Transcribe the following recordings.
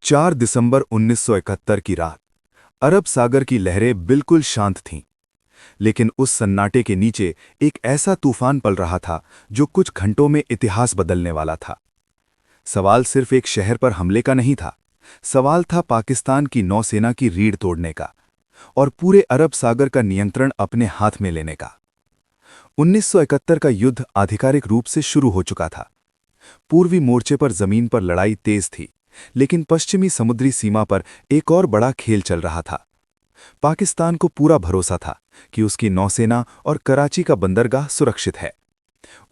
4 दिसंबर 1971 की रात। अरब सागर की लहरें बिल्कुल शांत थीं, लेकिन उस सन्नाटे के नीचे एक ऐसा तूफान पल रहा था जो कुछ घंटों में इतिहास बदलने वाला था। सवाल सिर्फ एक शहर पर हमले का नहीं था, सवाल था पाकिस्तान की नौसेना की रीढ़ तोड़ने का और पूरे अरब सागर का नियंत्रण अपने हाथ में लेने का। 1971 का युद्ध आधिकारिक रूप से शुरू हो चुका था। पूर्वी मोर्चे पर जमीन पर लड़ाई तेज थी, लेकिन पश्चिमी समुद्री सीमा पर एक और बड़ा खेल चल रहा था। पाकिस्तान को पूरा भरोसा था कि उसकी नौसेना और कराची का बंदरगाह सुरक्षित है।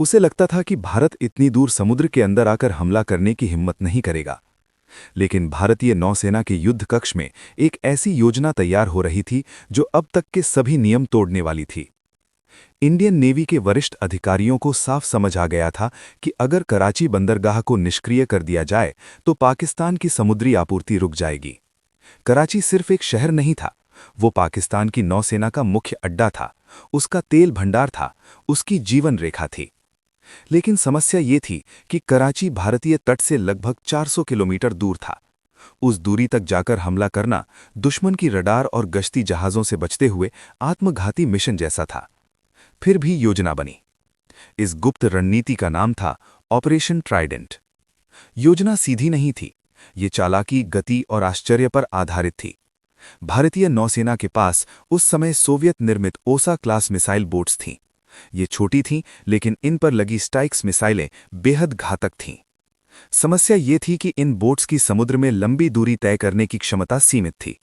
उसे लगता था कि भारत इतनी दूर समुद्र के अंदर आकर हमला करने की हिम्मत नहीं करेगा। लेकिन भारतीय नौसेना के युद्ध कक्ष में एक ऐसी योजना तैयार हो रही थी जो अब तक के सभी नियम तोड़ने वाली थी। इंडियन नेवी के वरिष्ठ अधिकारियों को साफ समझ आ गया था कि अगर कराची बंदरगाह को निष्क्रिय कर दिया जाए तो पाकिस्तान की समुद्री आपूर्ति रुक जाएगी। कराची सिर्फ एक शहर नहीं था, वो पाकिस्तान की नौसेना का मुख्य अड्डा था, उसका तेल भंडार था, उसकी जीवन रेखा थी। लेकिन समस्या ये थी कि कराची भारतीय तट से लगभग 400 किलोमीटर दूर था। उस दूरी तक जाकर हमला करना दुश्मन की रडार और गश्ती जहाज़ों से बचते हुए आत्मघाती मिशन जैसा था। फिर भी योजना बनी। इस गुप्त रणनीति का नाम था ऑपरेशन ट्राइडेंट। योजना सीधी नहीं थी, ये चालाकी, गति और आश्चर्य पर आधारित थी। भारतीय नौसेना के पास उस समय सोवियत निर्मित ओसा क्लास मिसाइल बोट्स थीं। ये छोटी थीं, लेकिन इन पर लगी स्टाइक्स मिसाइलें बेहद घातक थीं। समस्या ये थी कि इन बोट्स की समुद्र में लंबी दूरी तय करने की क्षमता सीमित थी।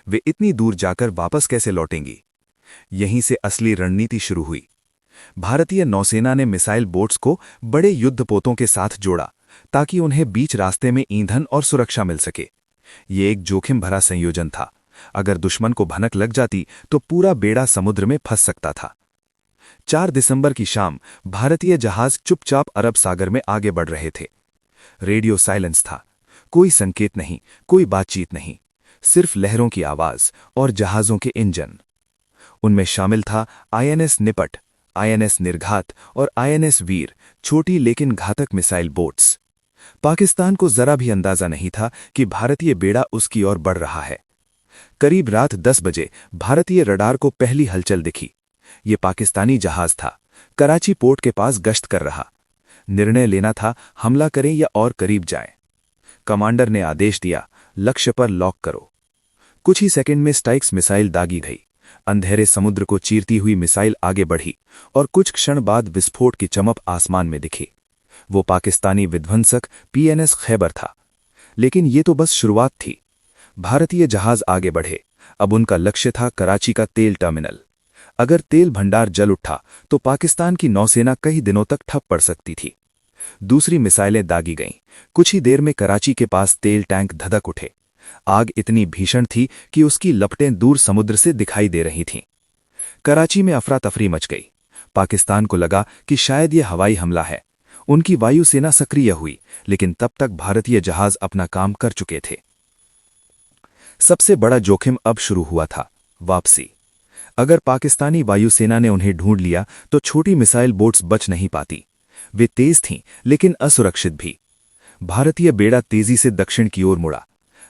वे इतनी दूर जाकर वापस कैसे लौटेंगी? यहीं से असली रणनीति शुरू हुई। भारतीय नौसेना ने मिसाइल बोट्स को बड़े युद्धपोतों के साथ जोड़ा ताकि उन्हें बीच रास्ते में ईंधन और सुरक्षा मिल सके। ये एक जोखिम भरा संयोजन था। अगर दुश्मन को भनक लग जाती तो पूरा बेड़ा समुद्र में फंस सकता था। 4 दिसंबर की शाम भारतीय जहाज चुपचाप अरब सागर में आगे बढ़ रहे थे। रेडियो साइलेंस था, कोई संकेत नहीं, कोई बातचीत नहीं, सिर्फ लहरों की आवाज और जहाजों के इंजन। उनमें शामिल था आईएनएस निपट, आईएनएस निर्घात और आईएनएस वीर, छोटी लेकिन घातक मिसाइल बोट्स। पाकिस्तान को जरा भी अंदाजा नहीं था कि भारतीय बेड़ा उसकी ओर बढ़ रहा है। करीब रात 10 बजे भारतीय रडार को पहली हलचल दिखी। ये पाकिस्तानी जहाज था, कराची पोर्ट के पास गश्त कर रहा। निर्णय लेना था, हमला करें या और करीब जाएं। कमांडर ने आदेश दिया, लक्ष्य पर लॉक करो। कुछ ही सेकंड में स्टाइक्स मिसाइल दागी गई। अंधेरे समुद्र को चीरती हुई मिसाइल आगे बढ़ी और कुछ क्षण बाद विस्फोट की चमक आसमान में दिखी। वो पाकिस्तानी विध्वंसक पीएनएस खैबर था। लेकिन ये तो बस शुरुआत थी। भारतीय जहाज आगे बढ़े। अब उनका लक्ष्य था कराची का तेल टर्मिनल। अगर तेल भंडार जल उठा तो पाकिस्तान की नौसेना कई दिनों तक ठप पड़ सकती थी। दूसरी मिसाइलें दागी गईं। कुछ ही देर में कराची के पास तेल टैंक धधक उठे। आग इतनी भीषण थी कि उसकी लपटें दूर समुद्र से दिखाई दे रही थीं। कराची में अफरा तफरी मच गई। पाकिस्तान को लगा कि शायद यह हवाई हमला है। उनकी वायुसेना सक्रिय हुई, लेकिन तब तक भारतीय जहाज अपना काम कर चुके थे। सबसे बड़ा जोखिम अब शुरू हुआ था, वापसी। अगर पाकिस्तानी वायुसेना ने उन्हें ढूंढ लिया तो छोटी मिसाइल बोट्स बच नहीं पाती। वे तेज थीं, लेकिन असुरक्षित भी। भारतीय बेड़ा तेजी से दक्षिण की ओर मुड़ा।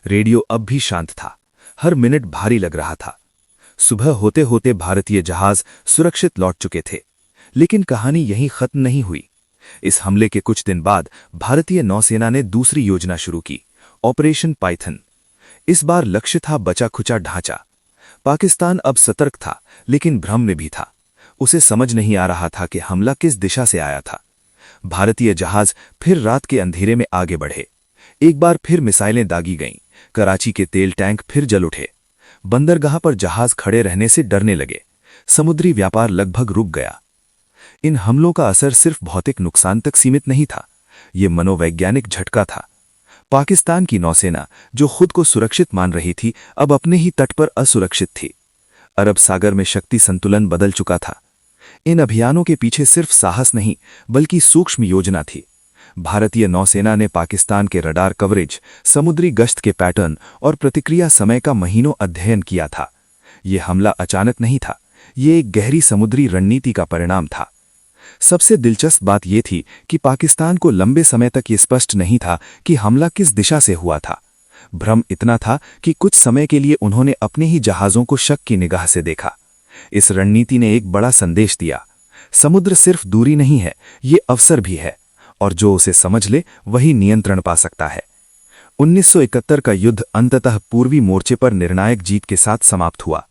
रेडियो अब भी शांत था, हर मिनट भारी लग रहा था। सुबह होते होते भारतीय जहाज सुरक्षित लौट चुके थे। लेकिन कहानी यहीं खत्म नहीं हुई। इस हमले के कुछ दिन बाद भारतीय नौसेना ने दूसरी योजना शुरू की, ऑपरेशन पाइथन। इस बार लक्ष्य था बचा खुचा ढांचा। पाकिस्तान अब सतर्क था, लेकिन भ्रम में भी था। उसे समझ नहीं आ रहा था कि हमला किस दिशा से आया था। भारतीय जहाज फिर रात के अंधेरे में आगे बढ़े। एक बार फिर मिसाइलें दागी गईं। कराची के तेल टैंक फिर जल उठे। बंदरगाह पर जहाज खड़े रहने से डरने लगे। समुद्री व्यापार लगभग रुक गया। इन हमलों का असर सिर्फ भौतिक नुकसान तक सीमित नहीं था, ये मनोवैज्ञानिक झटका था। पाकिस्तान की नौसेना, जो खुद को सुरक्षित मान रही थी, अब अपने ही तट पर असुरक्षित थी। अरब सागर में शक्ति संतुलन बदल चुका था। इन अभियानों के पीछे सिर्फ साहस नहीं, बल्कि सूक्ष्म योजना थी। भारतीय नौसेना ने पाकिस्तान के रडार कवरेज, समुद्री गश्त के पैटर्न और प्रतिक्रिया समय का महीनों अध्ययन किया था। यह हमला अचानक नहीं था, ये एक गहरी समुद्री रणनीति का परिणाम था। सबसे दिलचस्प बात यह थी कि पाकिस्तान को लंबे समय तक ये स्पष्ट नहीं था कि हमला किस दिशा से हुआ था। भ्रम इतना था कि कुछ समय के लिए उन्होंने अपने ही जहाज़ों को शक की निगाह से देखा। इस रणनीति ने एक बड़ा संदेश दिया, समुद्र सिर्फ दूरी नहीं है, ये अवसर भी है, और जो उसे समझ ले वही नियंत्रण पा सकता है। 1971 का युद्ध अंततः पूर्वी मोर्चे पर निर्णायक जीत के साथ समाप्त हुआ,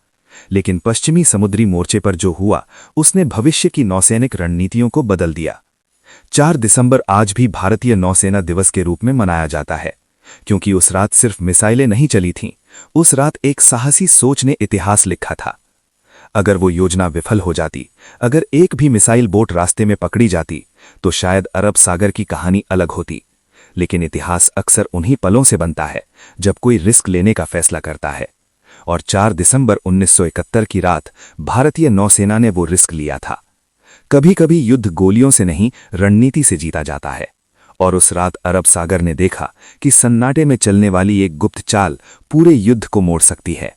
लेकिन पश्चिमी समुद्री मोर्चे पर जो हुआ उसने भविष्य की नौसैनिक रणनीतियों को बदल दिया। 4 दिसंबर आज भी भारतीय नौसेना दिवस के रूप में मनाया जाता है, क्योंकि उस रात सिर्फ मिसाइलें नहीं चली थीं, उस रात एक साहसी सोच ने इतिहास लिखा था। अगर वो योजना विफल हो जाती, अगर एक भी मिसाइल बोट रास्ते में पकड़ी जाती, तो शायद अरब सागर की कहानी अलग होती। लेकिन इतिहास अक्सर उन्हीं पलों से बनता है जब कोई रिस्क लेने का फैसला करता है, और 4 दिसंबर 1971 की रात भारतीय नौसेना ने वो रिस्क लिया था। कभी कभी युद्ध गोलियों से नहीं, रणनीति से जीता जाता है, और उस रात अरब सागर ने देखा कि सन्नाटे में चलने वाली एक गुप्त चाल पूरे युद्ध को मोड़ सकती है।